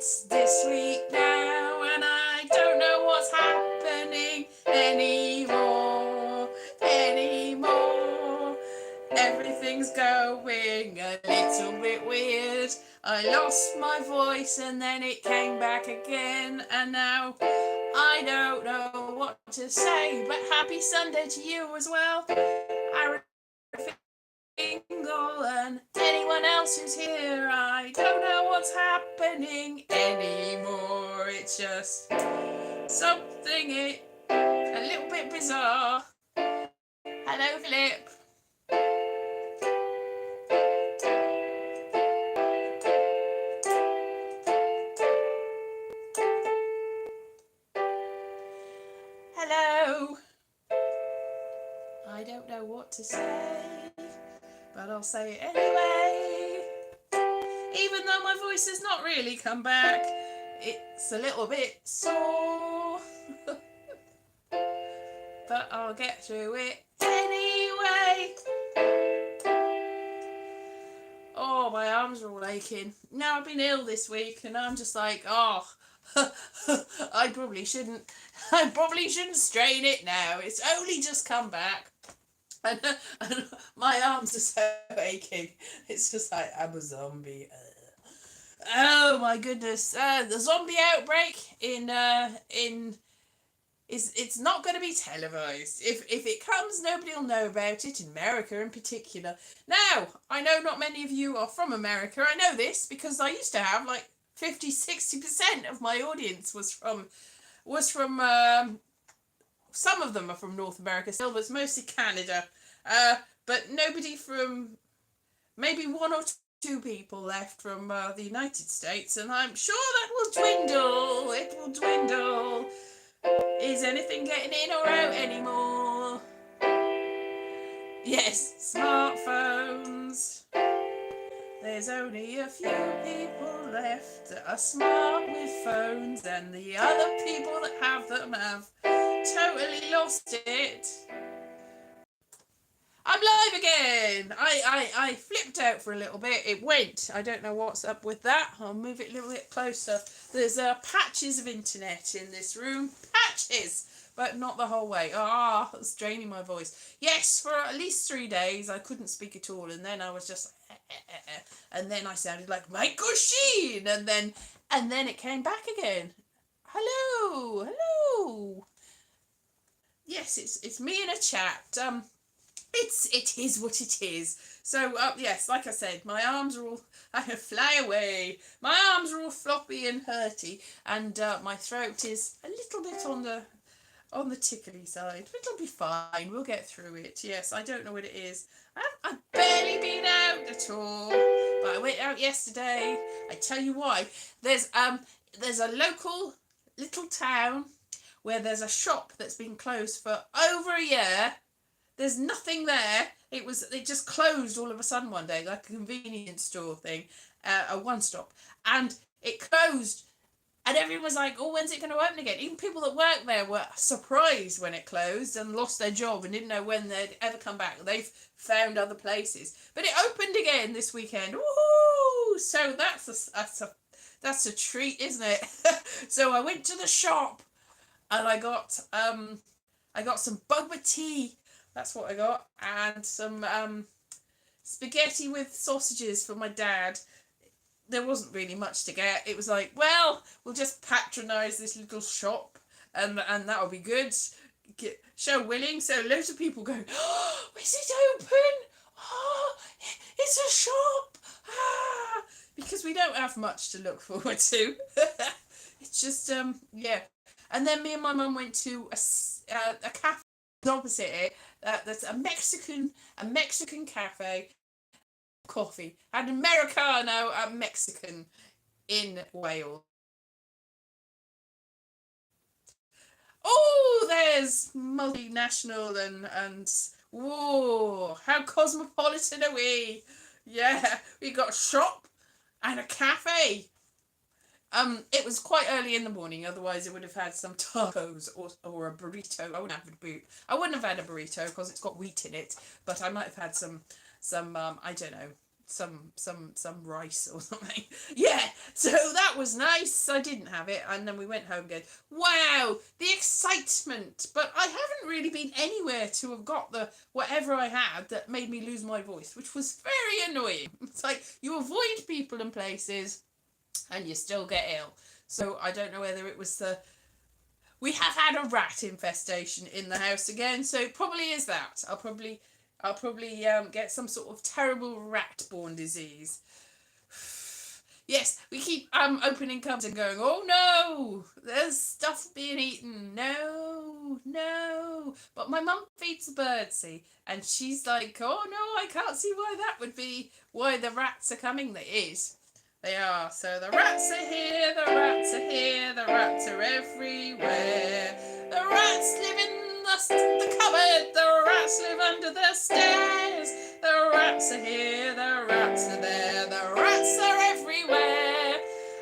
It's this week now, and I don't know what's happening anymore. Everything's going a little bit weird. I lost my voice and then it came back again, and now I don't know what to say. But happy Sunday to you as well, Aaron Fingal, and anyone else who's here. I don't know what's happening anymore. It's just something a little bit bizarre. Hello, Philip. Hello. I don't know what to say, but I'll say it anyway. Even though my voice has not really come back, it's a little bit sore. But I'll get through it anyway. Oh, my arms are all aching. Now I've been ill this week and I'm just like, oh, I probably shouldn't strain it now. It's only just come back. And my arms are so aching. It's just like, I'm a zombie. Oh my goodness. The zombie outbreak it's not going to be televised. If it comes, nobody will know about it, in America in particular. Now, I know not many of you are from America. I know this because I used to have like 50-60% of my audience was from some of them are from North America still, but it's mostly Canada. But nobody from, maybe one or two people left from the United States, and I'm sure that will dwindle. It will dwindle. Is anything getting in or out anymore? Yes, smartphones. There's only a few people left that are smart with phones, and the other people that have them have totally lost it. I'm live again. I flipped out for a little bit. It went. I don't know what's up with that. I'll move it a little bit closer. There's patches of internet in this room. Patches. But not the whole way. It's draining my voice. Yes, for at least 3 days I couldn't speak at all, and then I was just and then I sounded like Michael Sheen, and then it came back again. Hello. Yes, it's me in a chat. It is what it is. So yes, like I said, my arms are all fly away. My arms are all floppy and hurty, and my throat is a little bit on the tickly side. It'll be fine. We'll get through it. Yes, I don't know what it is. I've barely been out at all, but I went out yesterday. I tell you why. There's a local little town where there's a shop that's been closed for over a year. There's nothing there. It just closed all of a sudden one day, like a convenience store thing, a one stop, and it closed. And everyone was like, oh, when's it going to open again? Even people that work there were surprised when it closed and lost their job and didn't know when they'd ever come back. They've found other places. But it opened again this weekend. Woohoo! So that's a treat, isn't it? So I went to the shop and I got some boba tea. That's what I got. And some spaghetti with sausages for my dad. There wasn't really much to get. It was like, well, we'll just patronise this little shop and that'll be good. Show willing. So loads of people go, oh, is it open? Oh, it's a shop. Because we don't have much to look forward to. It's just, yeah. And then me and my mum went to a cafe opposite it. That's a Mexican cafe. Coffee. Had Americano and Mexican in Wales. Oh, there's multinational and whoa, how cosmopolitan are we? Yeah, we got a shop and a cafe. It was quite early in the morning, otherwise it would have had some tacos or a burrito. I wouldn't have had a burrito because it's got wheat in it, but I might have had some I don't know, some rice or something. Yeah, so that was nice. I didn't have it, and then we went home again. Wow, the excitement! But I haven't really been anywhere to have got the whatever I had that made me lose my voice, which was very annoying. It's like you avoid people and places, and you still get ill. So I don't know whether it was the we have had a rat infestation in the house again, so it probably is that. I'll probably get some sort of terrible rat-borne disease. Yes, we keep opening cupboards and going, oh no, there's stuff being eaten. No, no. But my mum feeds the birds, see, and she's like, oh no, I can't see why that would be why the rats are coming. It is. They are. So the rats are here, the rats are here, the rats are everywhere. The rats live in the cupboard, the rats live under the stairs. The rats are here, the rats are there, the rats are everywhere.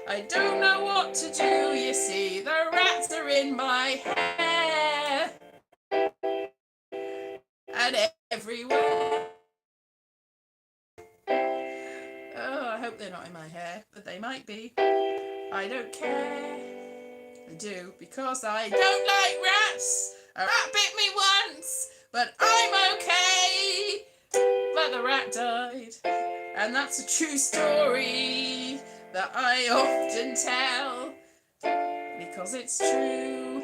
I don't know what to do, you see, the rats are in my hair. And everywhere. Oh, I hope they're not in my hair, but they might be. I don't care. I do, because I don't like rats. A rat bit me once, but I'm okay. But the rat died. And that's a true story that I often tell, because it's true.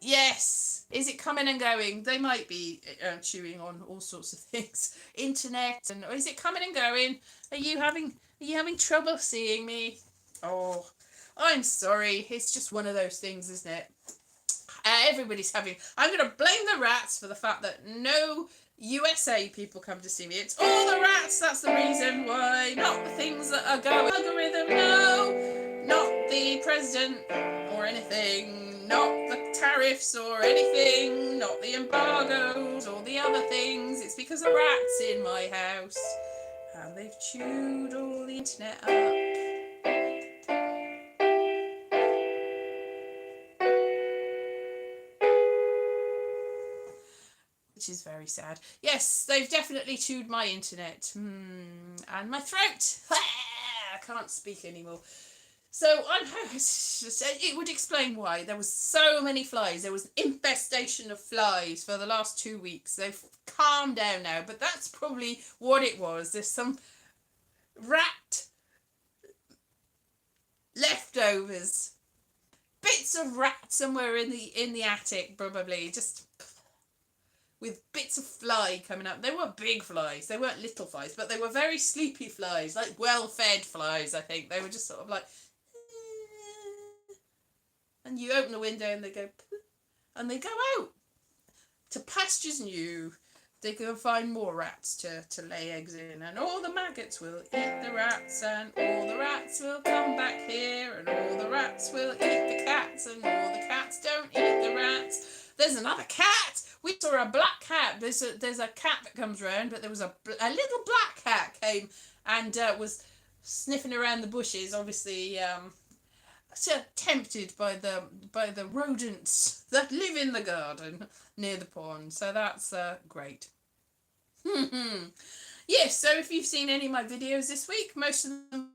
Yes. Is it coming and going? They might be chewing on all sorts of things. Internet, and is it coming and going? Are you having trouble seeing me? Oh, I'm sorry. It's just one of those things, isn't it? Everybody's having. I'm going to blame the rats for the fact that no USA people come to see me. It's all the rats. That's the reason why. Not the things that are going. Algorithm, no. Not the president or anything. Not the tariffs or anything. Not the embargoes or the other things. It's because of rats in my house. And they've chewed all the internet up. Which is very sad. Yes, they've definitely chewed my internet. And my throat. I can't speak anymore. So it would explain why there was so many flies. There was an infestation of flies for the last 2 weeks. They've calmed down now, but that's probably what it was. There's some rat leftovers, bits of rat somewhere in the attic, probably just with bits of fly coming up. They weren't big flies. They weren't little flies, but they were very sleepy flies, like well-fed flies. I think they were just sort of like. And you open the window and they go, and they go out to pastures new. They go find more rats to lay eggs in, and all the maggots will eat the rats, and all the rats will come back here, and all the rats will eat the cats, and all the cats don't eat the rats. There's another cat. We saw a black cat. There's a cat that comes round, but there was a little black cat came and was sniffing around the bushes, obviously. So tempted by the rodents that live in the garden near the pond. So that's great. Yes, so if you've seen any of my videos this week, most of them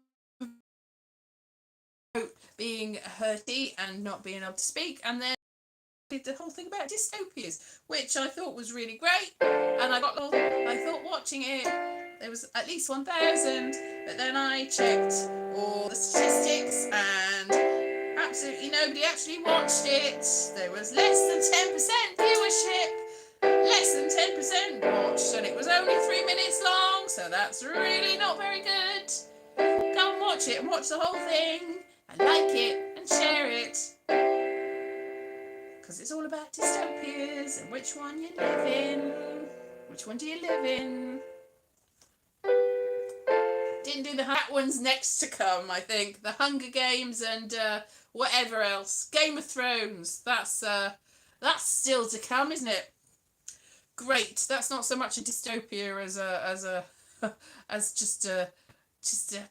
being hurty and not being able to speak, and then did the whole thing about dystopias, which I thought was really great, and I thought watching it there was at least 1,000, but then I checked all the statistics and absolutely nobody actually watched it. There was less than 10% viewership, less than 10% watched, and it was only 3 minutes long, so that's really not very good. Go and watch it and watch the whole thing and like it and share it, because it's all about dystopias and which one you live in. Which one do you live in? Didn't do that one's next to come, I think. The Hunger Games and whatever else. Game of Thrones. That's still to come, isn't it? Great. That's not so much a dystopia as just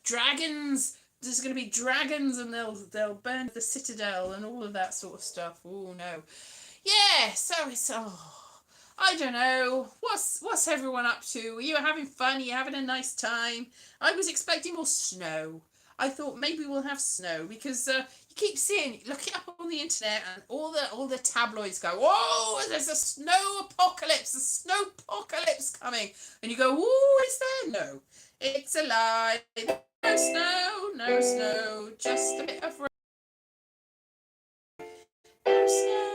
dragons. There's going to be dragons, and they'll burn the citadel and all of that sort of stuff. Oh no. Yeah. So it's I don't know. What's everyone up to? Are you having fun? Are you having a nice time? I was expecting more snow. I thought maybe we'll have snow because you keep seeing, look it up on the internet, and all the tabloids go, "Oh, there's a snow apocalypse, a snow apocalypse coming," and you go, "Oh, is there?" No, it's a lie. No snow, no snow, just a bit of rain. No snow.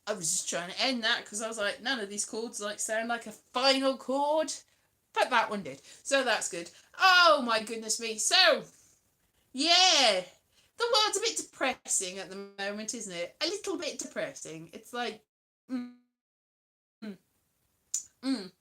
I was just trying to end that because I was like, none of these chords like sound like a final chord, but that one did. So that's good. Oh my goodness me. So yeah, the world's a bit depressing at the moment, isn't it? A little bit depressing. It's like, mm, mm, mm.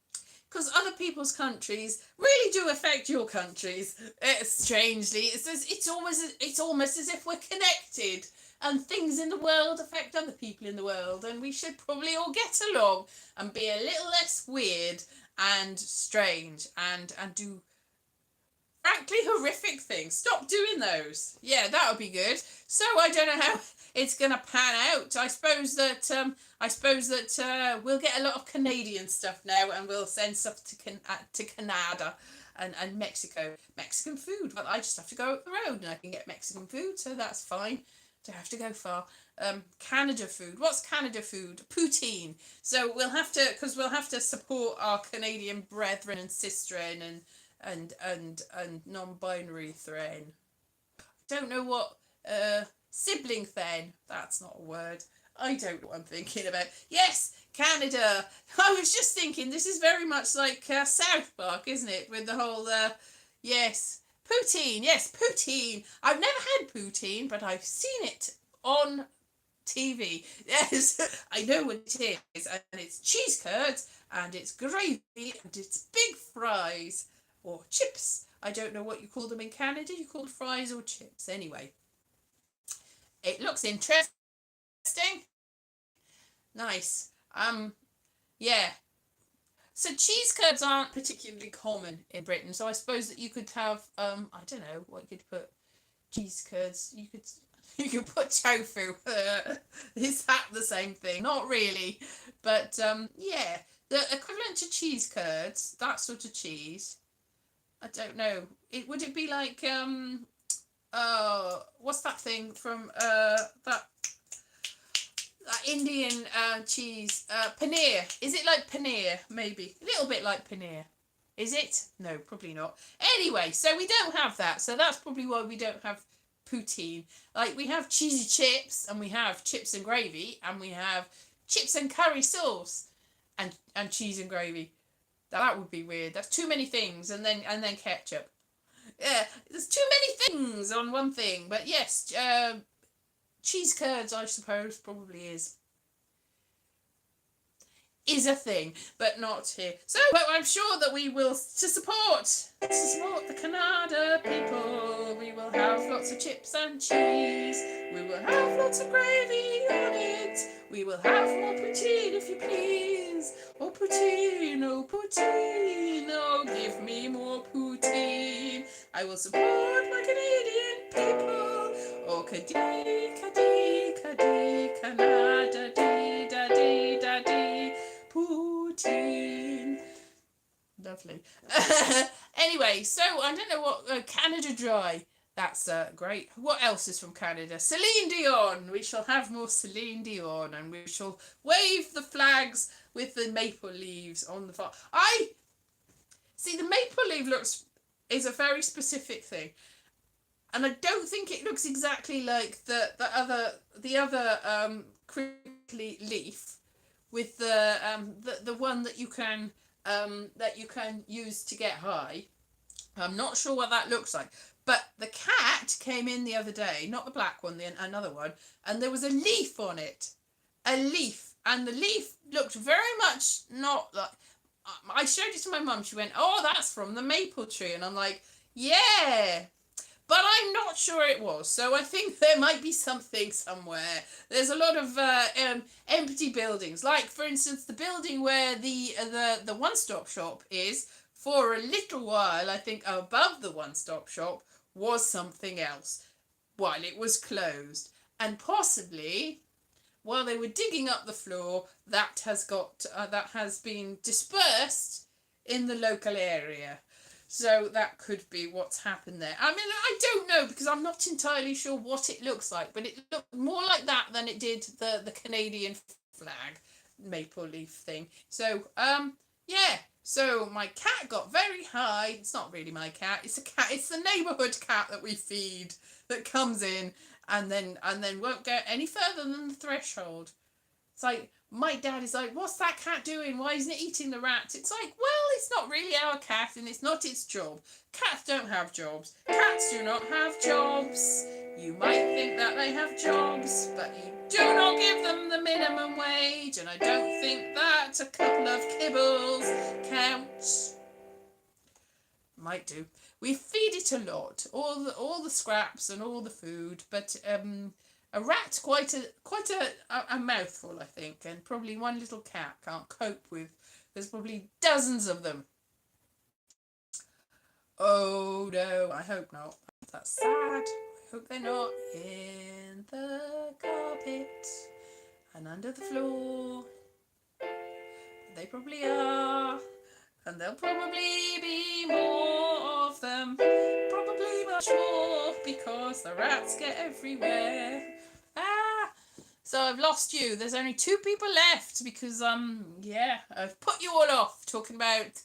Because other people's countries really do affect your countries. Strangely, it's almost as if we're connected, and things in the world affect other people in the world, and we should probably all get along and be a little less weird and strange and do frankly horrific things. Stop doing those. Yeah, that would be good. So I don't know how it's gonna pan out. I suppose that we'll get a lot of Canadian stuff now, and we'll send stuff to Canada and Mexico. Mexican food. Well, I just have to go up the road and I can get Mexican food, so that's fine. Don't have to go far. Canada food. What's Canada food? Poutine. So we'll have to support our Canadian brethren and sistren and non-binary thren. Don't know what sibling then. That's not a word. I don't know what I'm thinking about. Yes, Canada. I was just thinking this is very much like South Park, isn't it? With the whole yes, poutine. Yes, poutine. I've never had poutine, but I've seen it on TV. Yes, I know what it is, and it's cheese curds, and it's gravy, and it's big fries or chips. I don't know what you call them in Canada. You call them fries or chips. Anyway, it looks interesting. Nice. Yeah. So cheese curds aren't particularly common in Britain. So I suppose that you could have I don't know what you could put cheese curds. You could put tofu. Is that the same thing? Not really, but yeah, the equivalent to cheese curds, that sort of cheese. I don't know. Would it be like what's that thing from that Indian cheese paneer? Is it like paneer? Maybe a little bit like paneer. Is it? No, probably not. Anyway, so we don't have that. So that's probably why we don't have poutine. Like we have cheesy chips, and we have chips and gravy, and we have chips and curry sauce, and cheese and gravy. That would be weird. That's too many things, and then ketchup. Yeah, there's too many things on one thing. But yes, cheese curds, I suppose, probably is a thing, but not here. So, but I'm sure that we will to support the Canada people. We will have lots of chips and cheese. We will have lots of gravy on it. We will have more poutine, if you please. Oh poutine, oh poutine, oh give me more poutine. I will support my Canadian people. Oh kadee, kadee, kadee, Canada, dee da dee da dee. Poutine. Lovely. Anyway, so I don't know what Canada Dry. That's great. What else is from Canada? Celine Dion. We shall have more Celine Dion, and we shall wave the flags with the maple leaves on the far. I see the maple leaf is a very specific thing, and I don't think it looks exactly like the other crinkly leaf with the one that you can use to get high. I'm not sure what that looks like, but the cat came in the other day, not the black one, another one, and there was a leaf on it, a leaf, and the leaf looked very much not like. I showed it to my mum. She went, "Oh, that's from the maple tree," and I'm like, "Yeah." but I'm not sure it was. So I think there might be something somewhere. There's a lot of empty buildings, like for instance the building where the one stop shop is. For a little while, I think above the one stop shop was something else while it was closed, and possibly while they were digging up the floor, that has been dispersed in the local area. So that could be what's happened there. I mean, I don't know because I'm not entirely sure what it looks like, but it looked more like that than it did the Canadian flag maple leaf thing. So yeah. So my cat got very high. It's not really my cat. It's a cat. It's the neighbourhood cat that we feed that comes in and then won't get any further than the threshold. It's like my dad is like, what's that cat doing? Why isn't it eating the rats? It's like, well, it's not really our cat and it's not its job. Cats don't have jobs. Cats do not have jobs. You might think that they have jobs, but you do not give them the minimum wage, and I don't think that a couple of kibbles counts. Might do. We feed it a lot, all the scraps and all the food, but a rat quite a mouthful, I think, and probably one little cat can't cope with. There's probably dozens of them. Oh no, I hope not. That's sad. I hope they're not in the carpet and under the floor. They probably are. And there'll probably be more of them. Probably much more because the rats get everywhere. So I've lost you. There's only 2 people left because yeah, I've put you all off talking about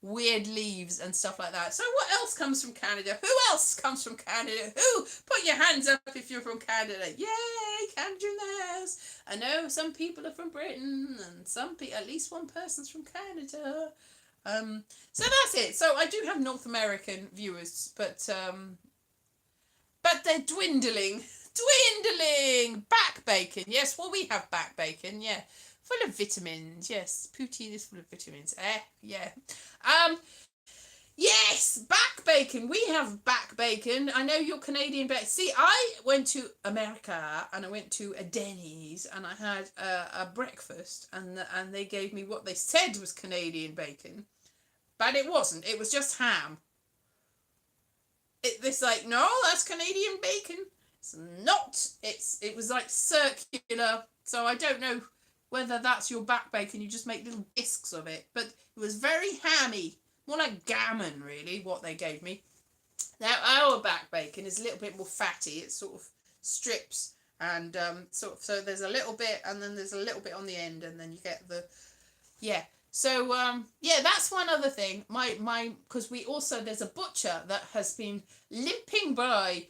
weird leaves and stuff like that. So what else comes from Canada? Who else comes from Canada? Who? Put your hands up if you're from Canada. Yay, Canadians. I know some people are from Britain and at least one person's from Canada. So that's it. So I do have North American viewers, but they're dwindling. Back bacon. Yes, well, we have back bacon. Yeah, full of vitamins. Yes, poutine is full of vitamins. Yeah. Yes, back bacon. We have back bacon. I know you're Canadian, but see, I went to America and I went to a Denny's and I had a breakfast and they gave me what they said was Canadian bacon. But it wasn't. It was just ham. It's like, no, that's Canadian bacon. It's not. It was like circular. So I don't know whether that's your back bacon. You just make little discs of it. But it was very hammy. More like gammon, really, what they gave me. Now, our back bacon is a little bit more fatty. It's sort of strips. And so there's a little bit and then there's a little bit on the end. And then you get the... Yeah. So, yeah, that's one other thing. Because there's a butcher that has been limping by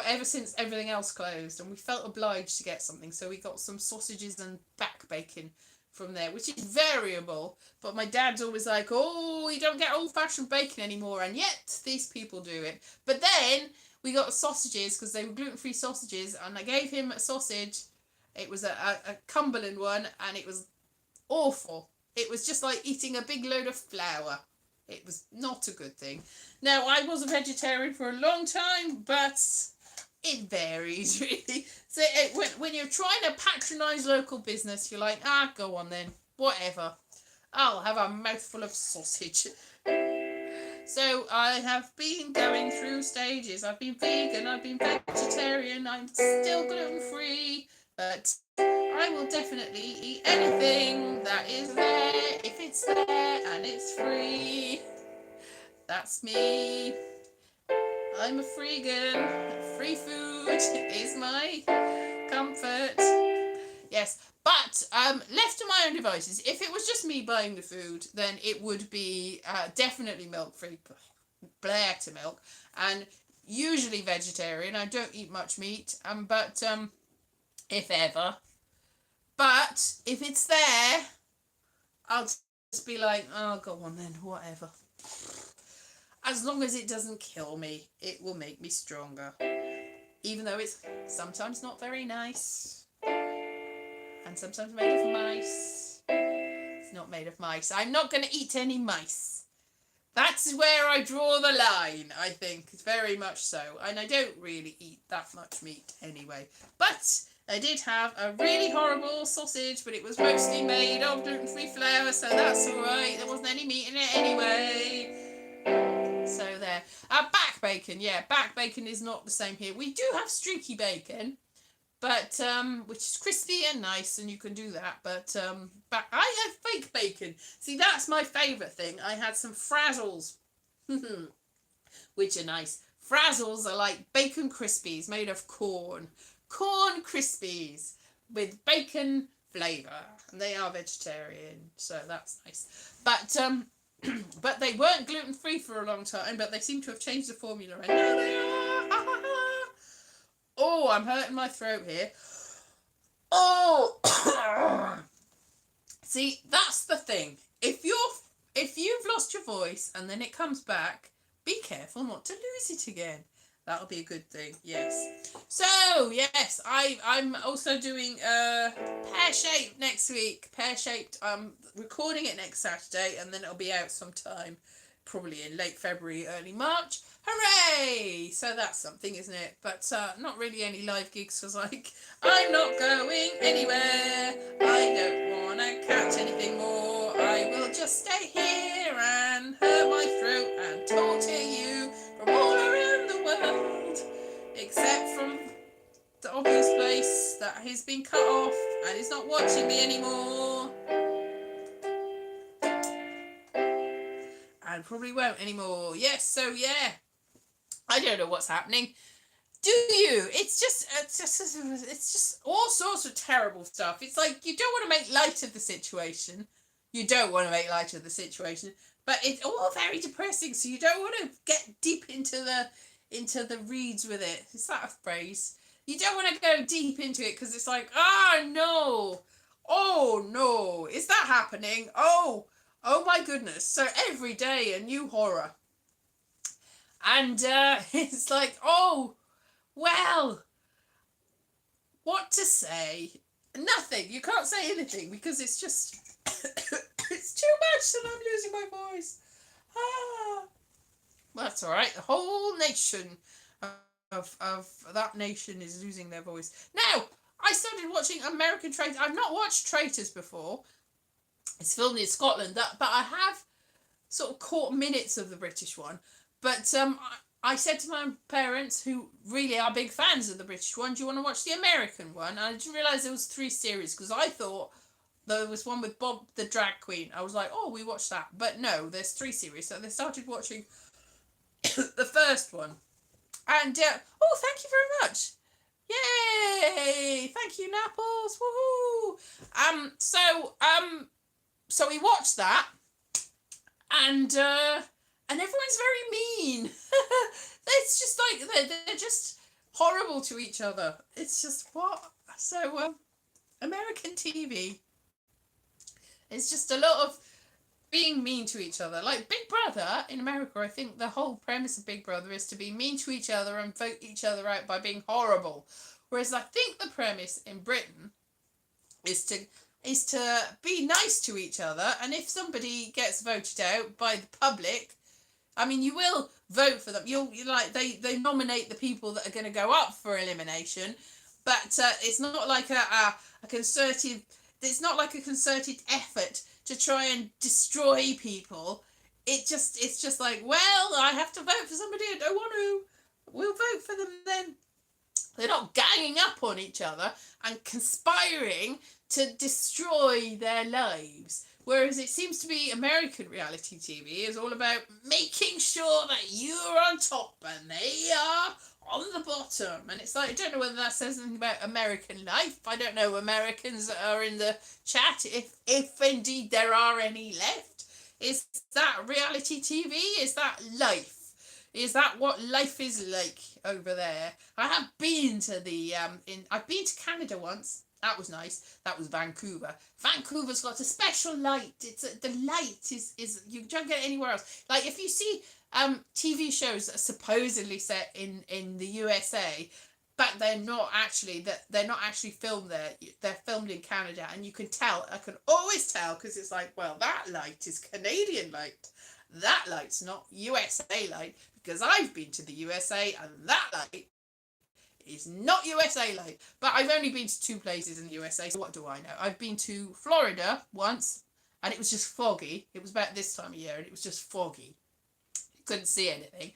ever since everything else closed, and we felt obliged to get something. So we got some sausages and back bacon from there, which is variable. But my dad's always like, oh, you don't get old-fashioned bacon anymore, and yet these people do it. But then we got sausages because they were gluten-free sausages, and I gave him a sausage. It was a Cumberland one, and it was awful. It was just like eating a big load of flour. It was not a good thing. Now, I was a vegetarian for a long time, but it varies, really. So when you're trying to patronise local business, you're like, go on then. Whatever. I'll have a mouthful of sausage. So I have been going through stages. I've been vegan, I've been vegetarian, I'm still gluten-free, but I will definitely eat anything that is there if it's there and it's free. That's me. I'm a freegan. Free food is my comfort. Yes, but left to my own devices, if it was just me buying the food, then it would be definitely milk-free. Blair to milk. And usually vegetarian. I don't eat much meat, but if ever. But if it's there, I'll just be like, oh, go on then, whatever. As long as it doesn't kill me, it will make me stronger. Even though it's sometimes not very nice. And sometimes made of mice. It's not made of mice. I'm not going to eat any mice. That's where I draw the line, I think, very much so. And I don't really eat that much meat anyway. But I did have a really horrible sausage, but it was mostly made of gluten-free flour, so that's alright. There wasn't any meat in it anyway. So there. Back bacon, yeah, back bacon is not the same here. We do have streaky bacon, but which is crispy and nice, and you can do that. But I have fake bacon. See, that's my favourite thing. I had some frazzles, which are nice. Frazzles are like bacon crispies made of corn crispies with bacon flavour, and they are vegetarian, so that's nice. But but they weren't gluten free for a long time. But they seem to have changed the formula, and now they are. Oh, I'm hurting my throat here. Oh, see, that's the thing. If you've lost your voice and then it comes back, be careful not to lose it again. That'll be a good thing. Yes. So yes, I'm also doing Pear Shaped next week. Pear Shaped. I'm recording it next Saturday, and then it'll be out sometime, probably in late February, early March. Hooray! So that's something, isn't it? But not really any live gigs, because I'm not going anywhere. I don't want to catch anything more. I will just stay here and hurt my throat and talk to you from all around the world, except from the obvious place that he's been cut off and is not watching me anymore. And probably won't anymore. Yes, so yeah. I don't know what's happening. Do you? It's just all sorts of terrible stuff. It's like you don't want to make light of the situation. You don't want to make light of the situation, but it's all very depressing. So you don't want to get deep into the reeds with it. Is that a phrase? You don't want to go deep into it because it's like, oh no, is that happening? Oh my goodness! So every day a new horror. And it's like, oh, well, what to say? Nothing. You can't say anything because it's just, it's too much and I'm losing my voice. Well, that's all right. The whole nation of that nation is losing their voice. Now, I started watching American Traitors. I've not watched Traitors before. It's filmed in Scotland, but I have sort of caught minutes of the British one. But I said to my parents, who really are big fans of the British one, do you want to watch the American one? And I didn't realise there was 3 series, because I thought there was one with Bob the drag queen. I was like, oh, we watched that. But no, there's 3 series. So they started watching the first one. And, oh, thank you very much. Yay! Thank you, Napples. Woohoo! So we watched that. And everyone's very mean. It's just like they're just horrible to each other. It's just what? So American TV is just a lot of being mean to each other. Like Big Brother in America, I think the whole premise of Big Brother is to be mean to each other and vote each other out by being horrible. Whereas I think the premise in Britain is to be nice to each other, and if somebody gets voted out by the public, I mean, you will vote for them. You like they nominate the people that are going to go up for elimination, but it's not like a concerted. It's not like a concerted effort to try and destroy people. It's just like, well, I have to vote for somebody I don't want to. We'll vote for them then. They're not ganging up on each other and conspiring to destroy their lives. Whereas it seems to be American reality TV is all about making sure that you're on top and they are on the bottom. And it's like, I don't know whether that says anything about American life. I don't know, Americans that are in the chat, if indeed there are any left. Is that reality TV? Is that life? Is that what life is like over there? I have been to I've been to Canada once. That was nice. That was Vancouver. Vancouver's got a special light. The light is you don't get it anywhere else. Like if you see TV shows that are supposedly set in the USA, but they're not actually filmed there. They're filmed in Canada, and you can tell. I can always tell because it's like, well, that light is Canadian light. That light's not USA light, because I've been to the USA and that light is not USA light. But I've only been to 2 places in the USA, so what do I know? I've been to Florida once, and it was just foggy. It was about this time of year, and it was just foggy. You couldn't see anything.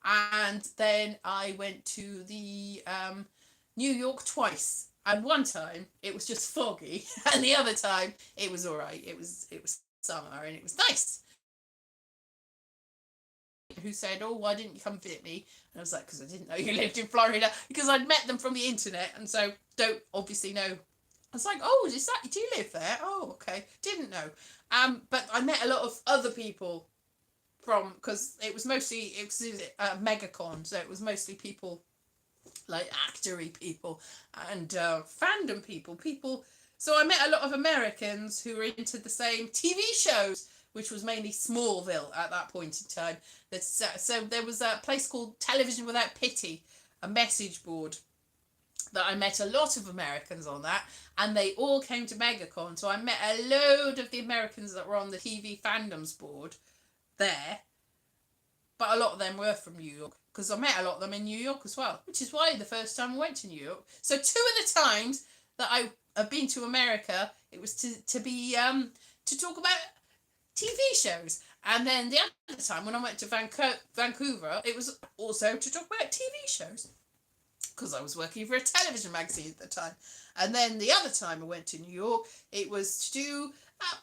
And then I went to the New York twice. And one time it was just foggy, and the other time it was all right. It was summer and it was nice. Who said, "Oh, why didn't you come visit me?" And I was like, "Because I didn't know you lived in Florida." Because I'd met them from the internet, and so don't obviously know. I was like, "Oh, do you live there? Oh, okay, didn't know." But I met a lot of other people from, because it was a megacon, so it was mostly people like actory people and fandom people. So I met a lot of Americans who were into the same TV shows, which was mainly Smallville at that point in time. So there was a place called Television Without Pity, a message board that I met a lot of Americans on that, and they all came to MegaCon. So I met a load of the Americans that were on the TV fandoms board there, but a lot of them were from New York, because I met a lot of them in New York as well, which is why the first time I went to New York. So 2 of the times that I have been to America, it was to talk about TV shows. And then the other time when I went to Vancouver, it was also to talk about TV shows, because I was working for a television magazine at the time. And then the other time I went to New York, it was to do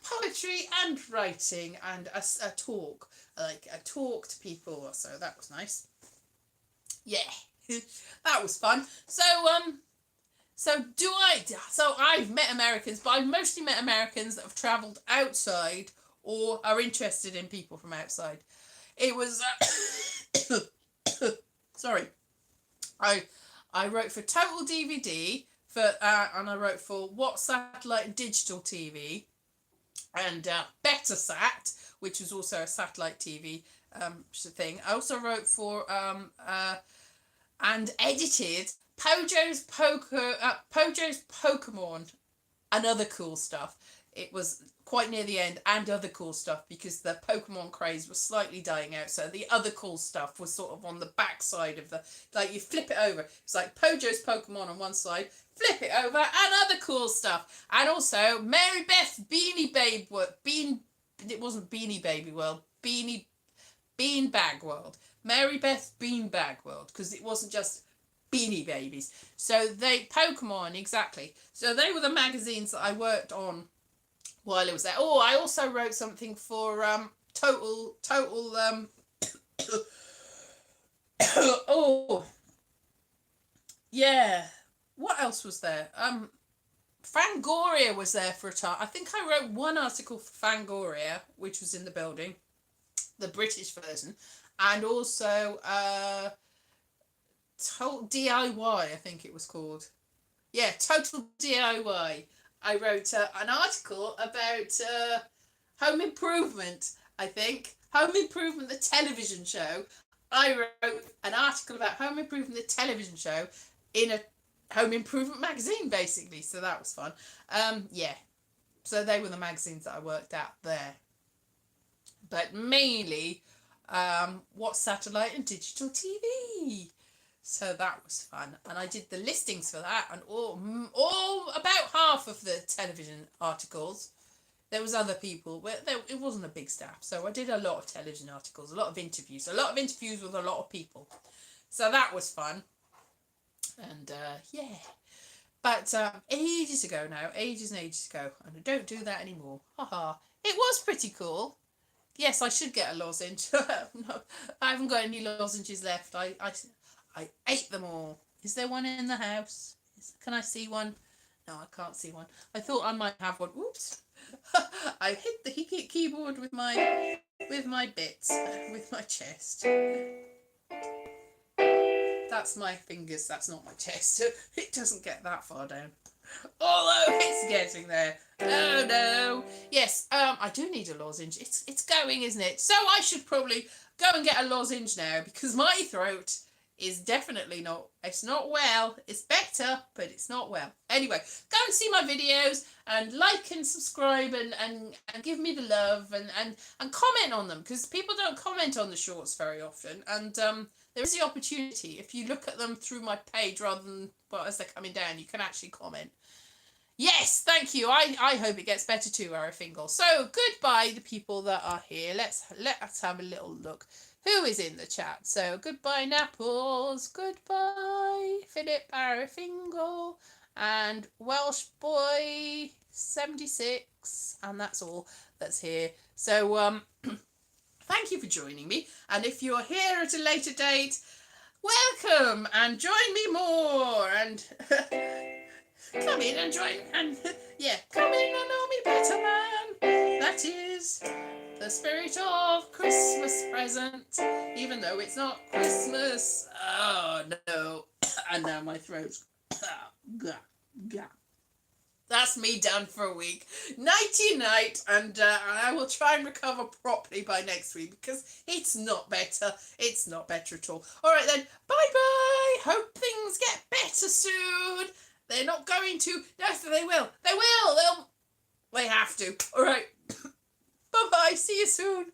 poetry and writing and a talk, like a talk to people. So that was nice. Yeah, that was fun. So I've met Americans, but I've mostly met Americans that have travelled outside or are interested in people from outside. It was sorry. I wrote for Total DVD and I wrote for What Satellite and Digital TV, and Better Sat, which was also a satellite TV thing. I also wrote for and edited Pojo's Pokemon and other cool stuff. It was quite near the end, and other cool stuff, because the Pokemon craze was slightly dying out. So the other cool stuff was sort of on the back side of like you flip it over. It's like Pojo's Pokemon on one sag, flip it over, and other cool stuff. And also Mary Beth Beanie Babe it wasn't Beanie Baby World, Beanbag World. Mary Beth Beanbag World, because it wasn't just Beanie Babies. So Pokemon, exactly. So they were the magazines that I worked on while I was there. Oh, I also wrote something for Total oh yeah, what else was there? Fangoria was there for a time. I think I wrote one article for Fangoria, which was in the building, the British version, and also Total DIY, I think it was called. Yeah, Total DIY. I wrote an article about Home Improvement, I think. Home Improvement, the television show. I wrote an article about Home Improvement, the television show, in a Home Improvement magazine, basically. So that was fun. Yeah. So they were the magazines that I worked at there. But mainly, What Satellite and Digital TV. So that was fun, and I did the listings for that, and all about half of the television articles. There was other people, but it wasn't a big staff, so I did a lot of television articles, a lot of interviews with a lot of people. So that was fun, and yeah. But ages ago now, ages and ages ago, and I don't do that anymore. Haha. It was pretty cool. Yes, I should get a lozenge. No, I haven't got any lozenges left. I ate them all. Is there one in the house? Can I see one? No, I can't see one. I thought I might have one. Oops. I hit the keyboard with my bits, with my chest. That's my fingers, that's not my chest. It doesn't get that far down. Although it's getting there. Oh no. Yes, I do need a lozenge. It's going, isn't it? So I should probably go and get a lozenge now, because my throat is definitely not, it's not well. It's better, but it's not well. Anyway, go and see my videos and like and subscribe and give me the love and comment on them, because people don't comment on the shorts very often. And there is the opportunity, if you look at them through my page rather than, well, as they're coming down, you can actually comment. Yes, thank you. I hope it gets better too, Arafingal. So goodbye, the people that are here. Let's have a little look. Who is in the chat? So goodbye, Napples. Goodbye, Philip Arafingal and Welsh Boy 76, and that's all that's here. So thank you for joining me. And if you're here at a later date, welcome and join me more and. Come in and join, and yeah, come in and know me better, man. That is the spirit of Christmas present, even though it's not Christmas. Oh no, and now my throat's That's me done for a week. Nighty night, and I will try and recover properly by next week, because it's not better. It's not better at all. All right then, bye bye. Hope things get better soon. They're not going to. No, they will. They will. They have to. All right. Bye-bye. See you soon.